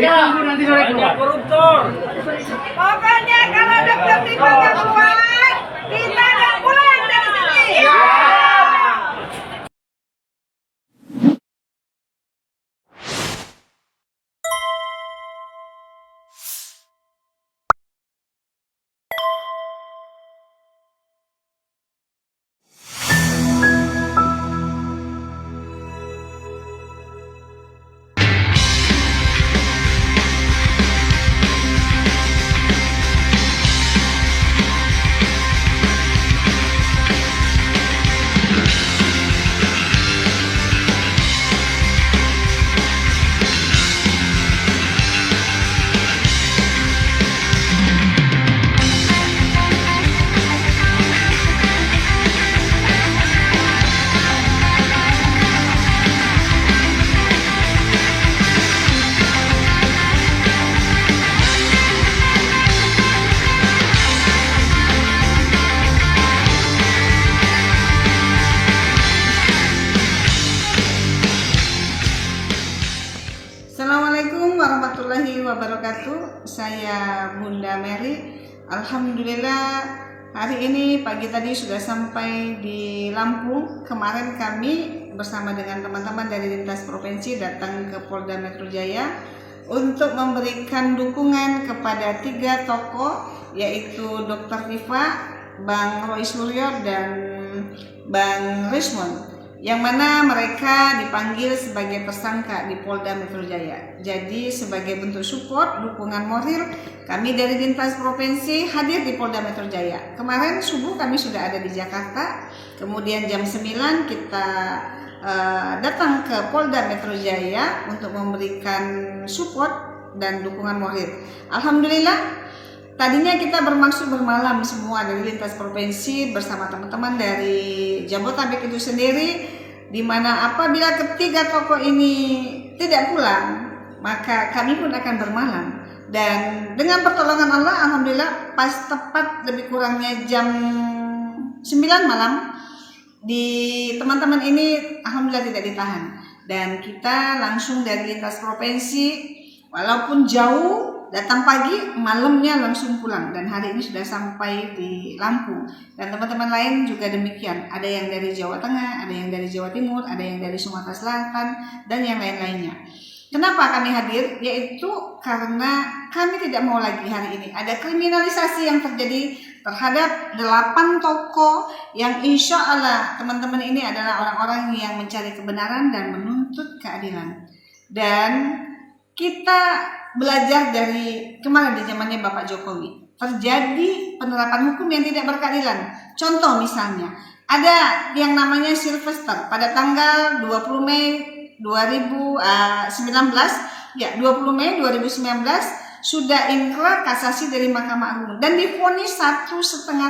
Ditunggu nanti sore keluar. Koruptor. Pokoknya kalau Dokter Tifa nggak keluar, kita nggak pulang dari sini. Assalamualaikum warahmatullahi wabarakatuh. Saya Bunda Mary. Alhamdulillah hari ini pagi tadi sudah sampai di Lampung. Kemarin kami bersama dengan teman-teman dari lintas provinsi datang ke Polda Metro Jaya untuk memberikan dukungan kepada 3 tokoh, yaitu Dr. Tifa, Bang Roy Suryo, dan Bang Rismon, yang mana mereka dipanggil sebagai tersangka di Polda Metro Jaya. Jadi sebagai bentuk support, dukungan moral, kami dari lintas provinsi hadir di Polda Metro Jaya. Kemarin subuh kami sudah ada di Jakarta, kemudian jam 9 kita datang ke Polda Metro Jaya untuk memberikan support dan dukungan moral. Alhamdulillah, tadinya kita bermaksud bermalam semua dari lintas provinsi bersama teman-teman dari Jabodetabek itu sendiri, di mana apabila ketiga tokoh ini tidak pulang, maka kami pun akan bermalam. Dan dengan pertolongan Allah, alhamdulillah pas tepat lebih kurangnya jam 9 malam, di teman-teman ini alhamdulillah tidak ditahan. Dan kita langsung dari lintas provinsi, walaupun jauh, datang pagi, malamnya langsung pulang, dan hari ini sudah sampai di Lampung. Dan teman-teman lain juga demikian, ada yang dari Jawa Tengah, ada yang dari Jawa Timur, ada yang dari Sumatera Selatan, dan yang lain-lainnya. Kenapa kami hadir? Yaitu karena kami tidak mau lagi hari ini ada kriminalisasi yang terjadi terhadap 8 tokoh yang insya Allah teman-teman ini adalah orang-orang yang mencari kebenaran dan menuntut keadilan. Dan kita belajar dari kemarin di zamannya Bapak Jokowi, terjadi penerapan hukum yang tidak berkeadilan. Contoh misalnya, ada yang namanya Silvester pada tanggal 20 Mei 2019, ya 20 Mei 2019 sudah inkrar kasasi dari Mahkamah Agung dan divonis 1,5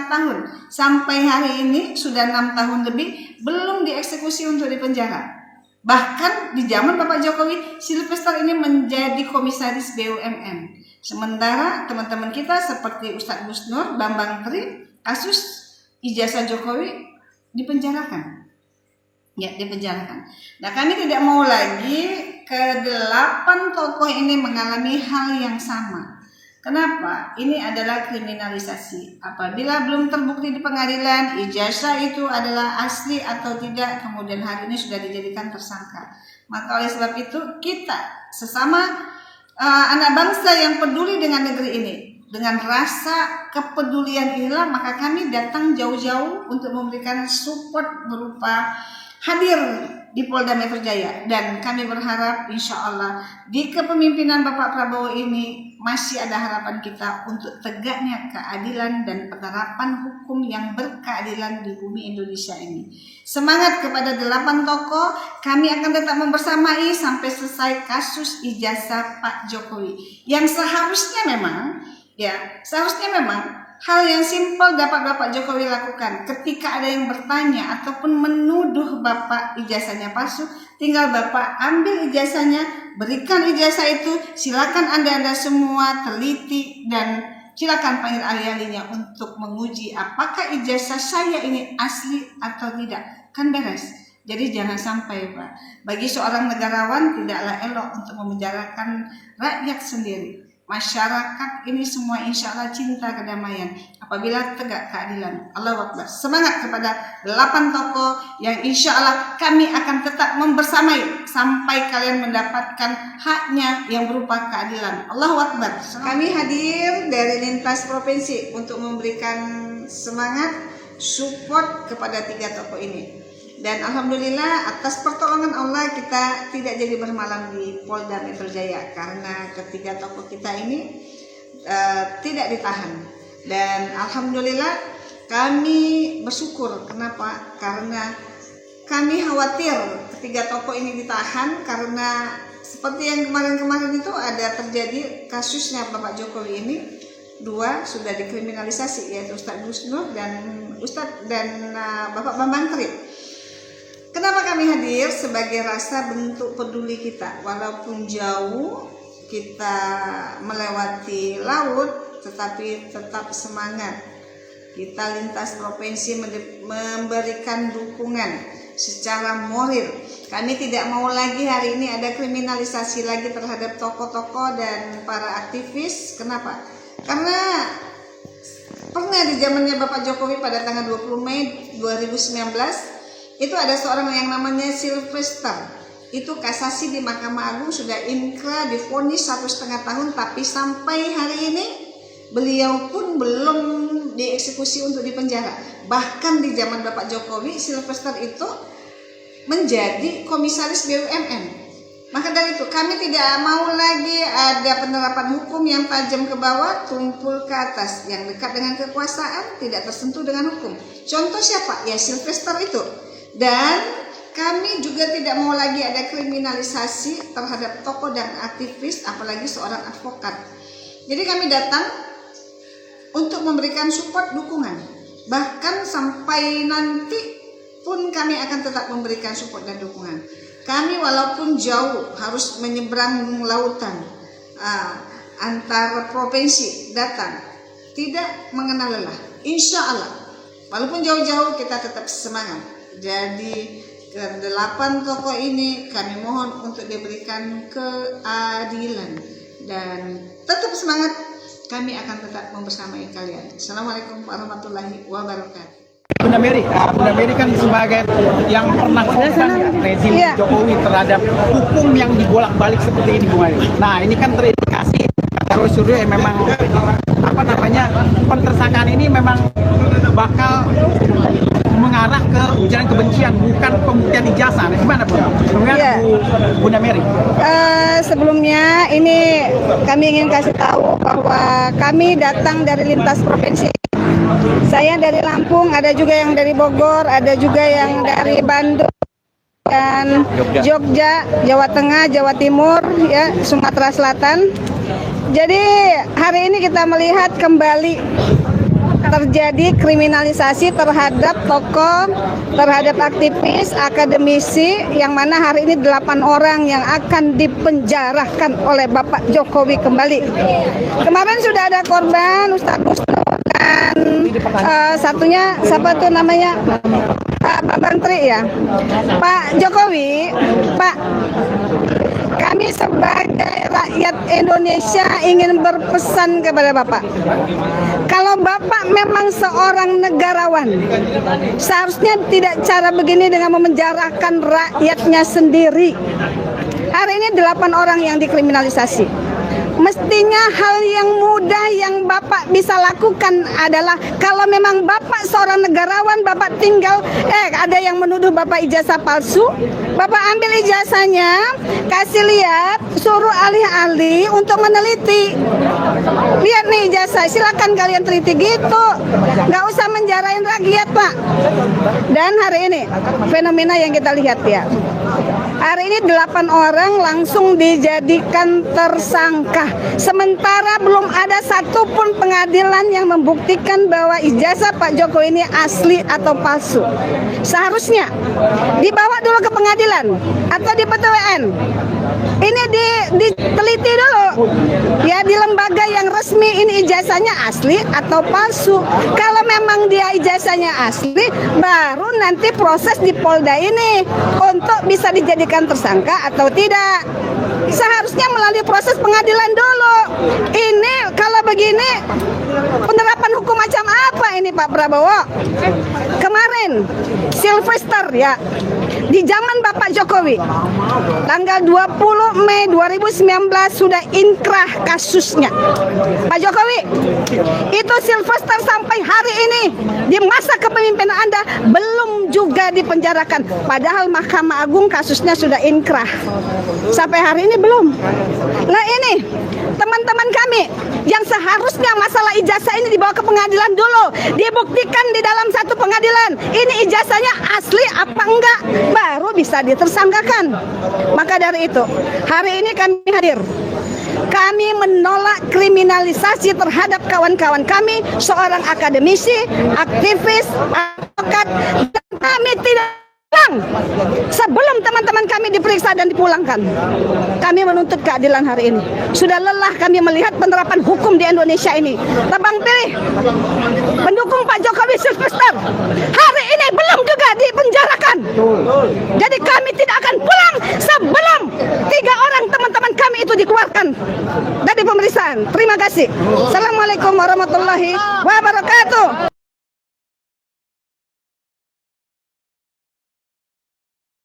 tahun. Sampai hari ini sudah 6 tahun lebih belum dieksekusi untuk dipenjara. Bahkan di zaman Bapak Jokowi, Silvester ini menjadi komisaris BUMN. Sementara teman-teman kita seperti Ustadz Gus Nur, Bambang Tri, kasus ijazah Jokowi dipenjarakan. Ya, dipenjarakan. Nah, kami tidak mau lagi ke-8 tokoh ini mengalami hal yang sama. Kenapa? Ini adalah kriminalisasi. Apabila belum terbukti di pengadilan ijazah itu adalah asli atau tidak, kemudian hari ini sudah dijadikan tersangka. Maka oleh sebab itu kita sesama anak bangsa yang peduli dengan negeri ini, dengan rasa kepedulian inilah maka kami datang jauh-jauh untuk memberikan support berupa hadir di Polda Metro Jaya. Dan kami berharap insya Allah di kepemimpinan Bapak Prabowo ini masih ada harapan kita untuk tegaknya keadilan dan penerapan hukum yang berkeadilan di bumi Indonesia ini. Semangat kepada 8 tokoh, kami akan tetap membersamai sampai selesai kasus ijazah Pak Jokowi. Yang seharusnya memang hal yang simpel dapat Bapak Jokowi lakukan. Ketika ada yang bertanya ataupun menuduh Bapak ijazahnya palsu, tinggal Bapak ambil ijazahnya, berikan ijazah itu, silakan Anda semua teliti dan silakan panggil ahli-ahlinya untuk menguji apakah ijazah saya ini asli atau tidak. Kan beres. Jadi jangan sampai Pak, bagi seorang negarawan tidaklah elok untuk memenjarakan rakyat sendiri. Masyarakat ini semua insya Allah cinta kedamaian apabila tegak keadilan. Allahu Akbar. Semangat kepada 8 tokoh yang insya Allah kami akan tetap membersamai sampai kalian mendapatkan haknya yang berupa keadilan. Allahu Akbar. Kami hadir dari lintas provinsi untuk memberikan semangat, support kepada 3 tokoh ini. Dan alhamdulillah atas pertolongan Allah kita tidak jadi bermalam di Polda Metro Jaya karena ketiga tokoh kita ini tidak ditahan. Dan alhamdulillah kami bersyukur. Kenapa? Karena kami khawatir ketiga tokoh ini ditahan karena seperti yang kemarin-kemarin itu ada terjadi kasusnya Bapak Jokowi ini, 2 sudah dikriminalisasi yaitu Ustadz Gus Nur dan Bapak Bambang Trip. Kenapa kami hadir? Sebagai rasa bentuk peduli kita. Walaupun jauh kita melewati laut, tetapi tetap semangat. Kita lintas provinsi memberikan dukungan secara moral. Kami tidak mau lagi hari ini ada kriminalisasi lagi terhadap tokoh-tokoh dan para aktivis. Kenapa? Karena pernah di zamannya Bapak Jokowi pada tanggal 20 Mei 2019 itu ada seorang yang namanya Sylvester. Itu kasasi di Mahkamah Agung sudah inkrah divonis 1,5 tahun, tapi sampai hari ini beliau pun belum dieksekusi untuk dipenjara. Bahkan di zaman Bapak Jokowi, Sylvester itu menjadi komisaris BUMN. Maka dari itu kami tidak mau lagi ada penerapan hukum yang tajam ke bawah, tumpul ke atas, yang dekat dengan kekuasaan, tidak tersentuh dengan hukum. Contoh siapa? Ya Sylvester itu. Dan kami juga tidak mau lagi ada kriminalisasi terhadap tokoh dan aktivis, apalagi seorang advokat. Jadi kami datang untuk memberikan support, dukungan. Bahkan sampai nanti pun kami akan tetap memberikan support dan dukungan. Kami walaupun jauh harus menyeberang lautan antar provinsi datang, tidak mengenal lelah. Insya Allah, walaupun jauh-jauh kita tetap semangat. Jadi ke-8 tokoh ini kami mohon untuk diberikan keadilan dan tetap semangat. Kami akan tetap membersamai kalian. Assalamualaikum warahmatullahi wabarakatuh. Bunda Mary kan sebagai yang pernah konsen rezim Jokowi terhadap hukum yang dibolak-balik seperti ini, Bu Mary. Nah, ini kan terindikasi terus memang pentersangkaan ini memang bakal mengarah ke ujaran kebencian, bukan pembuktian ijazah. Nah, gimana Bu? Bunda Mary? Sebelumnya ini kami ingin kasih tahu bahwa kami datang dari lintas provinsi. Saya dari Lampung, ada juga yang dari Bogor, ada juga yang dari Bandung dan Jogja, Jawa Tengah, Jawa Timur, ya, Sumatera Selatan. Jadi hari ini kita melihat kembali terjadi kriminalisasi terhadap tokoh, terhadap aktivis, akademisi, yang mana hari ini 8 orang yang akan dipenjarakan oleh Bapak Jokowi kembali. Kemarin sudah ada korban, Ustadz Gus Nur, dan satunya siapa tuh namanya, Pak Bantri ya. Pak Jokowi, Pak, kami sebagai rakyat Indonesia ingin berpesan kepada Bapak. Kalau Bapak memang seorang negarawan, seharusnya tidak cara begini dengan memenjarakan rakyatnya sendiri. Hari ini 8 orang yang dikriminalisasi. Mestinya hal yang mudah yang Bapak bisa lakukan adalah kalau memang Bapak seorang negarawan, Bapak tinggal ada yang menuduh Bapak ijazah palsu, Bapak ambil ijazahnya, kasih lihat, suruh ahli-ahli untuk meneliti. Lihat nih ijazah, silakan kalian teliti gitu. Nggak usah menjarain rakyat, Pak. Dan hari ini fenomena yang kita lihat ya, Hari ini 8 orang langsung dijadikan tersangka. Sementara belum ada satupun pengadilan yang membuktikan bahwa ijazah Pak Jokowi ini asli atau palsu. Seharusnya dibawa dulu ke pengadilan atau di PTWN. Ini diteliti dulu ya di lembaga yang resmi, ini ijazahnya asli atau palsu. Kalau memang dia ijazahnya asli, baru nanti proses di Polda ini untuk bisa dijadikan tersangka atau tidak. Seharusnya melalui proses pengadilan dulu. Ini kalau begini penerapan hukum macam apa ini Pak Prabowo? Kemarin Silvester ya, di zaman Bapak Jokowi, tanggal 20 Mei 2019 sudah inkrah kasusnya. Pak Jokowi, itu Silvester sampai hari ini di masa kepemimpinan Anda belum juga dipenjarakan. Padahal Mahkamah Agung kasusnya sudah inkrah. Sampai hari ini belum. Nah ini teman-teman kami yang seharusnya masalah ijazah ini dibawa ke pengadilan dulu, dibuktikan di dalam satu pengadilan ini ijazahnya asli apa enggak, baru bisa ditersangkakan. Maka dari itu hari ini kami hadir. Kami menolak kriminalisasi terhadap kawan-kawan kami, seorang akademisi, aktivis, advokat, dan kami tidak pulang sebelum teman-teman kami diperiksa dan dipulangkan. Kami menuntut keadilan hari ini. Sudah lelah kami melihat penerapan hukum di Indonesia ini. Tebang pilih pendukung Pak Jokowi Silvester hari ini belum juga dipenjarakan. Jadi kami tidak akan pulang sebelum 3 orang teman-teman kami itu dikeluarkan dari pemeriksaan. Terima kasih. Assalamualaikum warahmatullahi wabarakatuh.